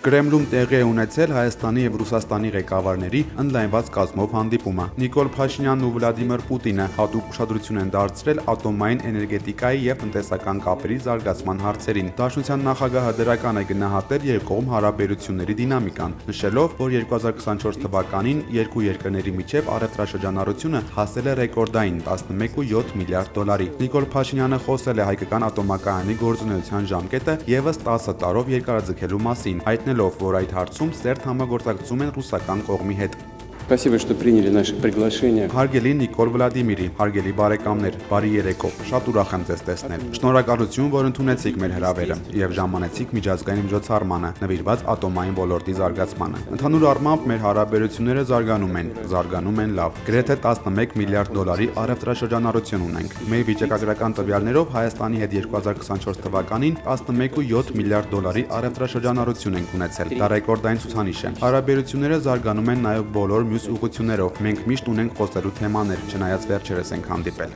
Կրեմլում տեղի է ունեցել Հայաստանի և Ռուսաստանի ղեկավարների ընդլայնված կազմով հանդիպումը։ Նիկոլ Փաշինյանն ու Վլադիմիր Պուտինը հատուկ ուշադրություն են դարձրել ատոմային էներգետիկայի և տնտեսական կապերի զարգացման հարցերին։ Դաշնության նախագահը դրական է գնահատել երկկողմ հարաբերությունների դինամիկան, նշելով, որ 2024 թվականին երկու երկրների միջև առևտրաշրջանառությունը հասել է ռեկորդային 11.7 միլիարդ դոլարի։ Նիկոլ Փաշինյանը խոսել է հայկական ատոմակայանի գործունեության ժամկետը ևս 10 տարով երկարաձգելու մասին, հայտնելով, որ այդ հարցում սերտ համագործակցում են ռուսական կողմի հետ։ Спасибо, что приняли наше приглашение. Հարգելի Նիկոլ Վլադիմիրի, հարգելի բարեկամներ, բարի երեկո, շատ ուրախ եմ ձեզ տեսնել։ Շնորհակալություն, որ ընդունեցիք մեր հրավերը եւ ժամանեցիք միջազգային միջոցառմանը, նվիրված ատոմային ոլորտի զարգացմանը։ Ընդհանուր առմամբ մեր հարաբերությունները զարգանում են լավ։ Գրեթե 11 միլիարդ դոլարի առևտրաշրջանառություն ունենք։ Մեր վիճակագրական տվյալներով Հայաստանի հետ 2024 թվականին 11.7 միլիարդ դոլարի առևտրաշրջանառություն ենք ունեցել։ Դա ռեկորդային ցուցանիշ է։ Հարաբերությունները զարգանում են նաեւ բոլոր ուղղություններով մենք միշտ ունենք խոսելու թեմաներ, չնայած վերջերս ենք հանդիպել։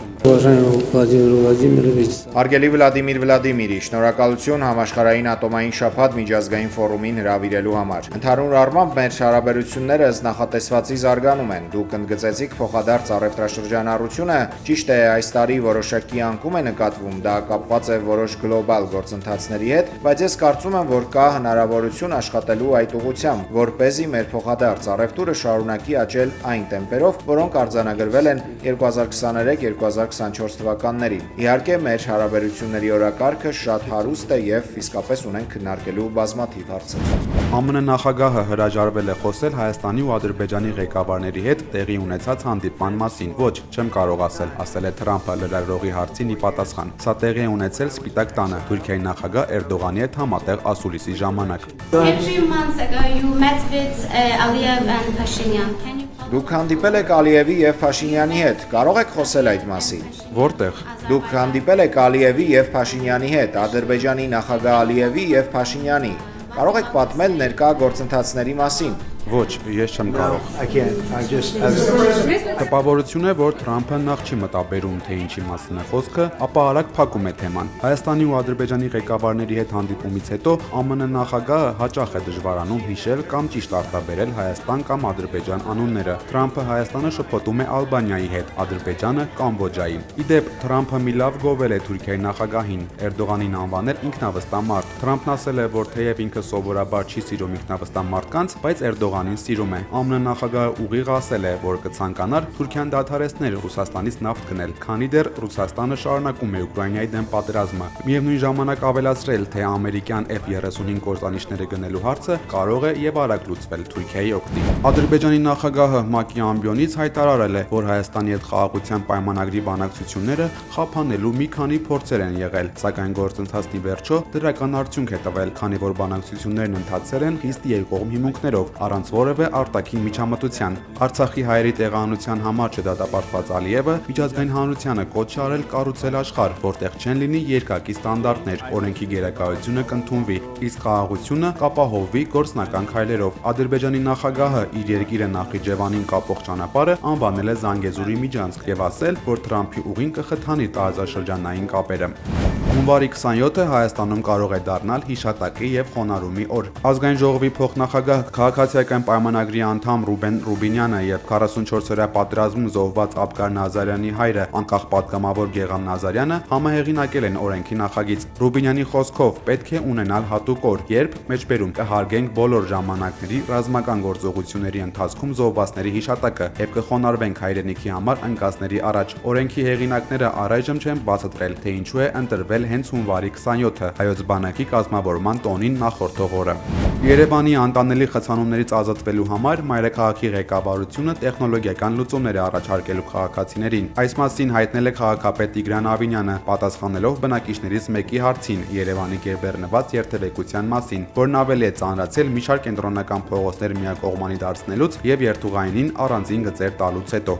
Հարգելի Վլադիմիր Վլադիմիրի, շնորհակալություն համաշխարհային ատոմային շաբաթ միջազգային ֆորումին հրավիրելու համար։ Ընդհանուր առմամբ մեր հարաբերությունները ըստ նախատեսվածի զարգանում են։ Դուք ընդգծեցիք փոխադարձ առևտրաշրջանառությունը, ճիշտ է, այս տարի որոշակի անկում է նկատվում, դա կապված է որոշ գլոբալ գործընթացների հետ, բայց ես կարծում եմ, որ կա հնարավորություն աշխատելու այդ ուղղությամբ, որպեսզի մեր փոխադարձ առևտուրը շարունակի աճել այն տեմպերով, որոնք արձանագրվել են 2023-2024 թվականներին։ Իհարկե, մեր հարաբերությունների օրակարգը շատ հարուստ է եւ իսկապես ունենք քննարկելու բազմաթիվ հարցեր։ ԱՄՆ նախագահը հրաժարվել է խոսել Հայաստանի ու Ադրբեջանի ղեկավարների հետ տեղի ունեցած հանդիպման մասին։ Ոչ, չեմ կարող ասել է Թրամփը լրագրողի հարցին ի պատասխան։ Սա տեղի է ունեցել Սպիտակ տանը Թուրքիայի նախագահ Էրդողանի հետ համատեղ ասուլիսի ժամանակ։ Դուք հանդիպել եք Ալիևի եւ Փաշինյանի հետ, կարող եք խոսել այդ մասին։ Որտեղ։ Դուք հանդիպել եք Ալիևի եւ Փաշինյանի հետ, Ադրբեջանի նախագահ Ալիևի եւ Փաշինյանի։ Կարող եք պատմել ներկա գործընթացների մասին։ Ոչ, ես չեմ կարող։ Տպավորություն է, որ Թրամփը նախ չի մտաբերում, թե ինչի մասին է խոսքը, ապա արագ փակում է թեման։ Հայաստանի ու Ադրբեջանի ղեկավարների հետ հանդիպումից հետո ԱՄՆ նախագահը հաճախ է դժվարանում հիշել կամ ճիշտ արտաբերել Հայաստան կամ Ադրբեջան անունները։ Թրամփը Հայաստանը շփոթում է Ալբանիայի հետ, Ադրբեջանը Կամբոջայի։ Իդեպ, Թրամփը մի լավ գովել է Թուրքիայի նախագահին, Էրդողանին անվանել ինքնավստահ մարդ։ Թրամփն ասել է, որ թեև ինքը սովորաբար չի սիրում ինքնավստահ մարդկանց, բայց Էրդողանին սիրում է։ ԱՄՆ նախագահը ուղիղ ասել է, որ կցանկանար Թուրքիան դադարեցնել Ռուսաստանից նավթ գնել, քանի դեռ Ռուսաստանը շարունակում է Ուկրաինայի դեմ պատերազմը։ Միևնույն ժամանակ ավելացրել, թե ամերիկյան F-35 կործանիչները գնելու հարցը կարող է եւ արագ լուծվել Թուրքիայի օգտին։ Ադրբեջանի նախագահը ՄԱԿ-ի ամբիոնից հայտարարել է, որ Հայաստանի հետ խաղաղության պայմանագրի բանակցությունները խափանելու մի քանի փորձեր են եղել, սակայն գործընթացի վերջո դրական արդյունք է տվել, քանի որ բանակցություններն ընթացել են խիստ երկկողմ հիմունքներով, առանց որևէ արտաքին միջամտության։ Արցախի հայերի տեղահանության համար չդատապարտված Ալիևը միջազգային հանրությանը կոչ է արել կառուցել աշխարհ, որտեղ չեն լինի երկակի ստանդարտներ, օրենքի գերակայությունը կընդունվի, իսկ խաղաղությունը կապահովվի գործնական քայլերով։ Ադրբեջանի նախագահը իր երկիրը Նախիջևանին կապող ճանապարհը անվանել է Զանգեզուրի միջանցք եւ ասել, որ Թրամփի ուղին կխթանի տարածաշրջանային կապերը։ Հունվարի 27-ը Հայաստանում կարող է դառնալ հիշատակի եւ խոնարհումի օր։ Ազգային ժողովի փոխնախագահ քաղաքացիական պայմանագրի անդամ Ռուբեն Ռուբինյանը եւ 44-օրյա պատերազմում զոհված Աբգար Նազարյանի հայրը անկախ պատգամավոր Գեղամ Նազարյանը համահեղինակել են օրենքի նախագիծ։ Ռուբինյանի խոսքով պետք է ունենալ հատուկ օր, երբ մեջբերում կհարգենք բոլոր ժամանակների ռազմական գործողությունների ընթացքում զոհվածների հիշատակը եւ կխոնարհվենք հայրենիքի համար ընկածների առաջ։ Օրենքի հեղինակները առայժմ չեն բացատրել, թե ինչու է ընտրվել հենց հունվարի 27-ը հայոց բանակի կազմավորման տոնին նախորդող օրը։ Երևանի անտանելի խցանումներից ազատվելու համար մայրաքաղաքի ղեկավարությունը տեխնոլոգիական լուծումներ է առաջարկելու քաղաքացիներին։ Այս մասին հայտնել է քաղաքապետ Տիգրան Ավինյանը, պատասխանելով բնակիչներից մեկի հարցին Երևանի կերբեռնված երթևեկության մասին, որն ավելի է ծանրացել մի շարք կենտրոնական փողոցներ միակողմանի դարձնելուց եւ երթուղայինին առանձին գծեր տալուց հետո։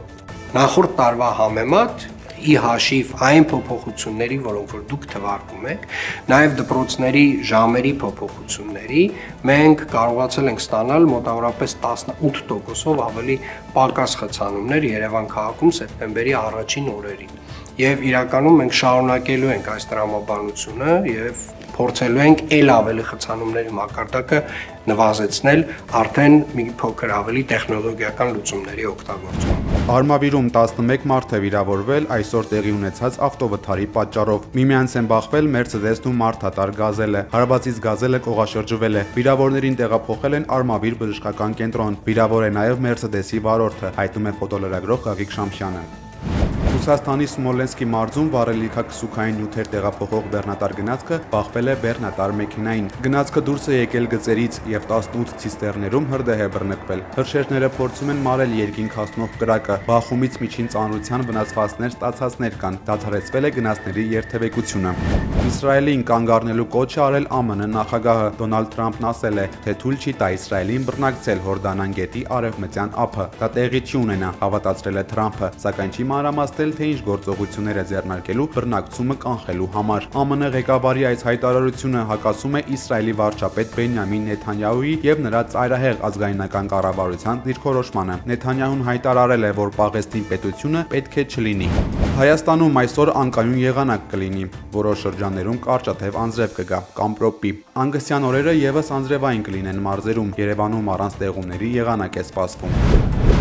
Նախորդ տարվա համեմատ ի հաշիվ այն փոփոխությունների, որոնք որ դուք թվարկում եք, նաև դպրոցների ժամերի փոփոխությունների, մենք կարողացել ենք ստանալ մոտավորապես 18%-ով ավելի պակաս խցանումներ Երևան քաղաքում սեպտեմբերի առաջին օրերին։ Եվ իրականում մենք շարունակելու ենք այս տրամաբանությունը եւ փորձելու ենք ել ավելի խցանումների մակարդակը նվազեցնել արդեն մի փոքր ավելի տեխնոլոգիական լուծումների օգտագործումով։ Արմավիրում 11 մարդ է վիրավորվել այսօր տեղի ունեցած ավտովթարի պատճառով։ Միմյանց են բախվել Mercedes-ն ու մարդատար Գազելը։ Հարվածից Գազելը կողաշրջվել է։ Վիրավորներին տեղափոխել են Արմավիր բժշկական կենտրոն։ Վիրավոր է նաև Mercedes-ի վարորդը, հայտնում է ֆոտոլրագրող Գագիկ Շամշյանը։ Ռուսաստանի Սմոլենսկի մարզում վառելիքակսուքային նյութեր տեղափոխող բեռնատար գնացքը բախվել է բեռնատար մեքենային։ Գնացքը դուրս է եկել գծերից եւ 18 ցիստերներում հրդեհ է բռնկվել։ Հրշեջները փորձում են մարել երկինք հասնող կրակը։ Բախումից միջին ծանրության վնասվածքներ ստացածներ կան։ Դադարեցվել է գնացների երթևեկությունը։ Իսրայելին կանգ առնելու կոչ է արել ԱՄՆ նախագահը։ Դոնալդ Թրամփն ասել է, թե թույլ չի տա Իսրայելին բռնակցել Հորդանան գետի արևմտյան ափը։ Դա տեղի չի ունենա, հավատացրել է Թրամփը, սակայն չի մանրամասնել, թե ինչ գործողություններ է ձեռնարկելու բռնակցումը կանխելու համար։ ԱՄՆ ղեկավարի այս հայտարարությունը հակասում է Իսրայելի վարչապետ Բենյամին Նեթանյահուի եւ նրա ծայրահեղ ազգայնական կառավարության դիրքորոշմանը։ Նեթանյահուն հայտարարել է, որ Պաղեստին պետությունը պետք է չլինի։ Հայաստանում այսօր անկայուն եղանակ կլինի։ Որոշ շրջաններում կարճատև անձրև կգա կամ պրոպի։ Անգստյան օրերը եւս անձրևային կլինեն մարզերում։ Երևանում առանց տեղումների եղանակ է սպասվում։